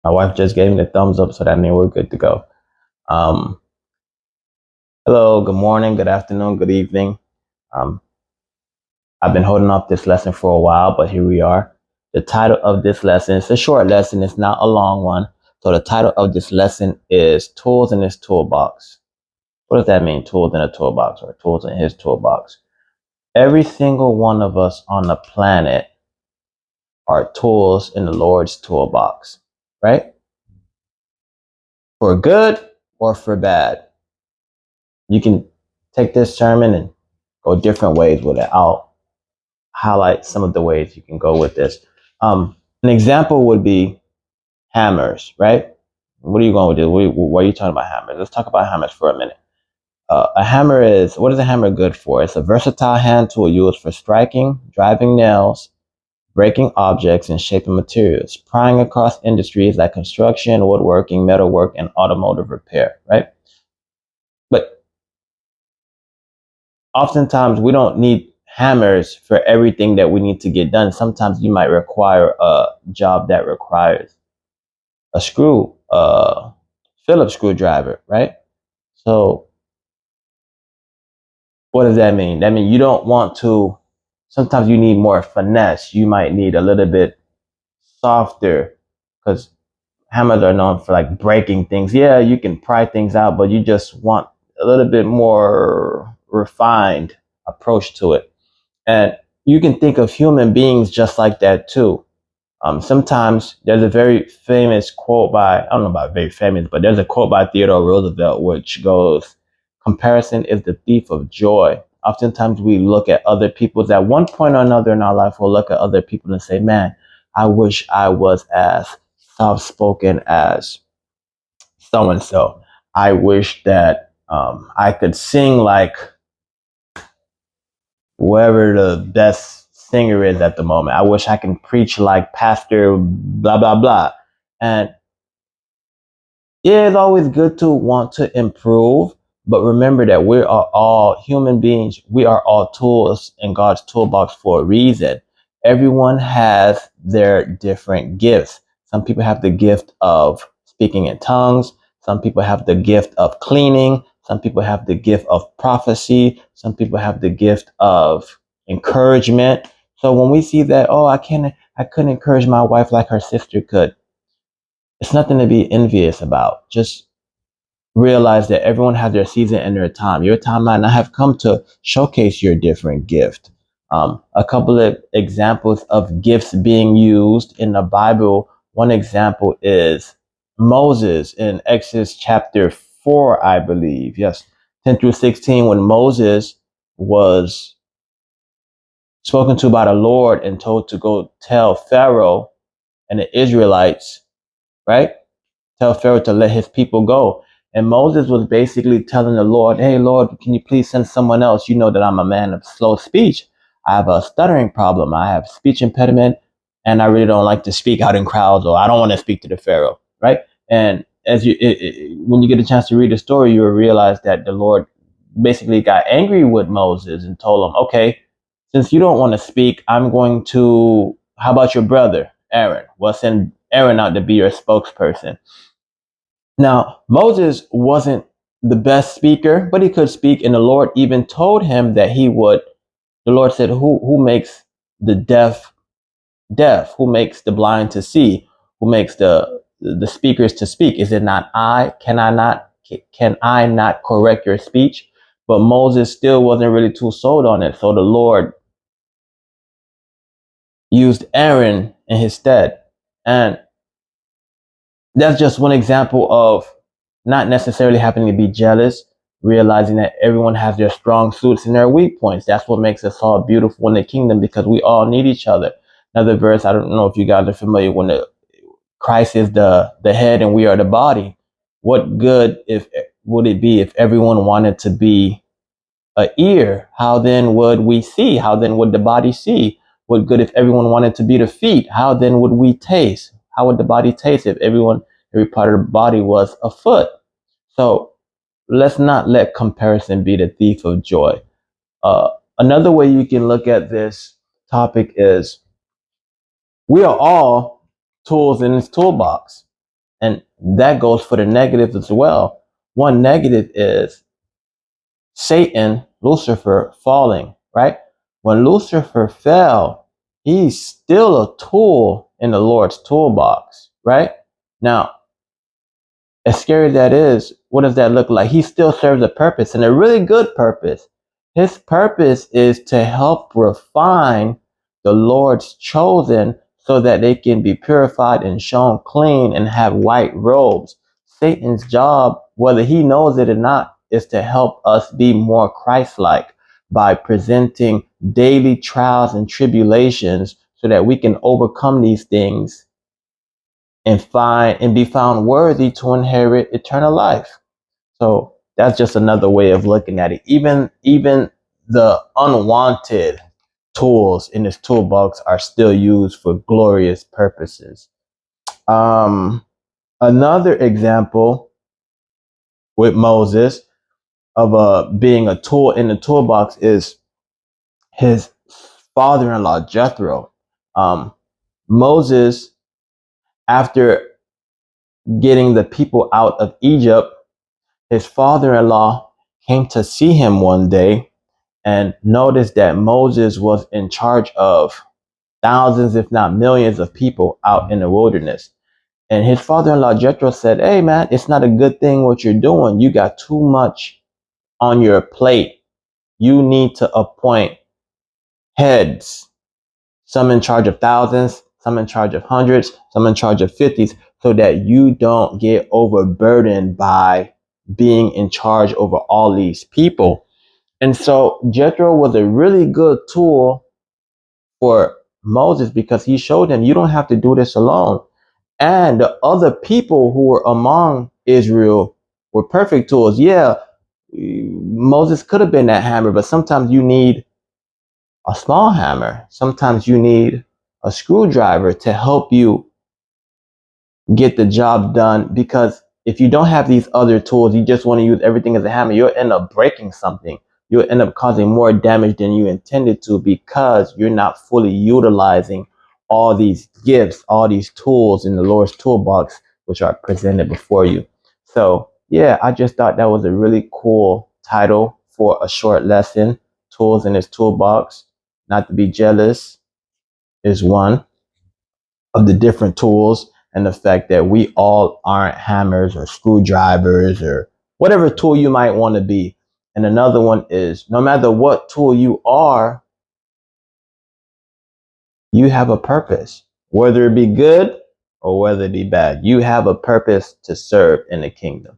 My wife just gave me the thumbs up, so that means we're good to go. Um, Hello, good morning, good afternoon, good evening. Um, I've been holding off this lesson for a while, but here we are. The title of this lesson, it's a short lesson, it's not a long one. So the title of this lesson is Tools in His Toolbox. What does that mean, tools in a toolbox or tools in his toolbox? Every single one of us on the planet are tools in the Lord's toolbox, right? For good or for bad. You can take this sermon and go different ways with it. I'll highlight some of the ways you can go with this. An example would be hammers, right? What are you going with this? What are you talking about hammers? Let's talk about hammers for a minute. A hammer is, what is a hammer good for? It's a versatile hand tool used for striking, driving nails, breaking objects, and shaping materials, prying across industries like construction, woodworking, metalwork, and automotive repair, right? But oftentimes we don't need hammers for everything that we need to get done. Sometimes you might require a job that requires a Phillips screwdriver, right? So what does that mean? That means you don't want to, sometimes you need more finesse. You might need a little bit softer because hammers are known for like breaking things. Yeah, you can pry things out, but you just want a little bit more refined approach to it. And you can think of human beings just like that too. Sometimes there's a very famous quote by, I don't know about very famous, but there's a quote by Theodore Roosevelt which goes, comparison is the thief of joy. Oftentimes we look at other people's, at one point or another in our life, we'll look at other people and say, man, I wish I was as soft spoken as so and so. I wish that I could sing like whoever the best singer is at the moment. I wish I can preach like Pastor blah blah blah. And yeah, it's always good to want to improve, but remember that we are all human beings. We are all tools in God's toolbox for a reason. Everyone has their different gifts. Some people have the gift of speaking in tongues. Some people have the gift of cleaning. Some people have the gift of prophecy. Some people have the gift of encouragement. So when we see that, oh, I couldn't encourage my wife like her sister could, it's nothing to be envious about. Just realize that everyone has their season and their time. Your time might not have come to showcase your different gift. A couple of examples of gifts being used in the Bible. One example is Moses in Exodus chapter 4, I believe. Yes, 10 through 16, when Moses was spoken to by the Lord and told to go tell Pharaoh and the Israelites, right? Tell Pharaoh to let his people go. And Moses was basically telling the Lord, hey, Lord, can you please send someone else? You know that I'm a man of slow speech. I have a stuttering problem. I have speech impediment, and I really don't like to speak out in crowds, or I don't want to speak to the Pharaoh, right? And when you get a chance to read the story, you will realize that the Lord basically got angry with Moses and told him, okay, since you don't want to speak, I'm going to, how about your brother, Aaron? Well, send Aaron out to be your spokesperson. Now, Moses wasn't the best speaker, but he could speak, and the Lord even told him that he would. The Lord said, who makes the deaf deaf? Who makes the blind to see? Who makes the speakers to speak? Is it not I? Can I not correct your speech?" But Moses still wasn't really too sold on it. So the Lord used Aaron in his stead. And that's just one example of not necessarily having to be jealous, realizing that everyone has their strong suits and their weak points. That's what makes us all beautiful in the kingdom, because we all need each other. Another verse, I don't know if you guys are familiar, when Christ is the head and we are the body. What good if would it be if everyone wanted to be a ear? How then would we see? How then would the body see? What good if everyone wanted to be the feet? How then would we taste? How would the body taste if every part of the body was a foot? So let's not let comparison be the thief of joy. Another way you can look at this topic is we are all tools in this toolbox. And that goes for the negatives as well. One negative is Satan, Lucifer, falling, right? When Lucifer fell, he's still a tool in the Lord's toolbox, right? Now, as scary as that is, what does that look like? He still serves a purpose and a really good purpose. His purpose is to help refine the Lord's chosen so that they can be purified and shown clean and have white robes. Satan's job, whether he knows it or not, is to help us be more Christ-like by presenting daily trials and tribulations so that we can overcome these things and find and be found worthy to inherit eternal life. So that's just another way of looking at it. Even the unwanted tools in this toolbox are still used for glorious purposes. Another example with Moses of being a tool in the toolbox is his father-in-law Jethro. Moses, after getting the people out of Egypt, his father-in-law came to see him one day and noticed that Moses was in charge of thousands, if not millions, of people out in the wilderness. And his father-in-law Jethro said, "Hey man, it's not a good thing what you're doing. You got too much on your plate. You need to appoint heads, some in charge of thousands, some in charge of hundreds, some in charge of fifties, so that you don't get overburdened by being in charge over all these people." And so Jethro was a really good tool for Moses because he showed him you don't have to do this alone. And the other people who were among Israel were perfect tools. Yeah, Moses could have been that hammer, but sometimes you need a small hammer. Sometimes you need a screwdriver to help you get the job done, because if you don't have these other tools, you just want to use everything as a hammer, you'll end up breaking something. You'll end up causing more damage than you intended to because you're not fully utilizing all these gifts, all these tools in the Lord's toolbox, which are presented before you. So yeah, I just thought that was a really cool title for a short lesson. Tools in his toolbox. Not to be jealous is one of the different tools, and the fact that we all aren't hammers or screwdrivers or whatever tool you might want to be. And another one is no matter what tool you are, you have a purpose, whether it be good or whether it be bad. You have a purpose to serve in the kingdom.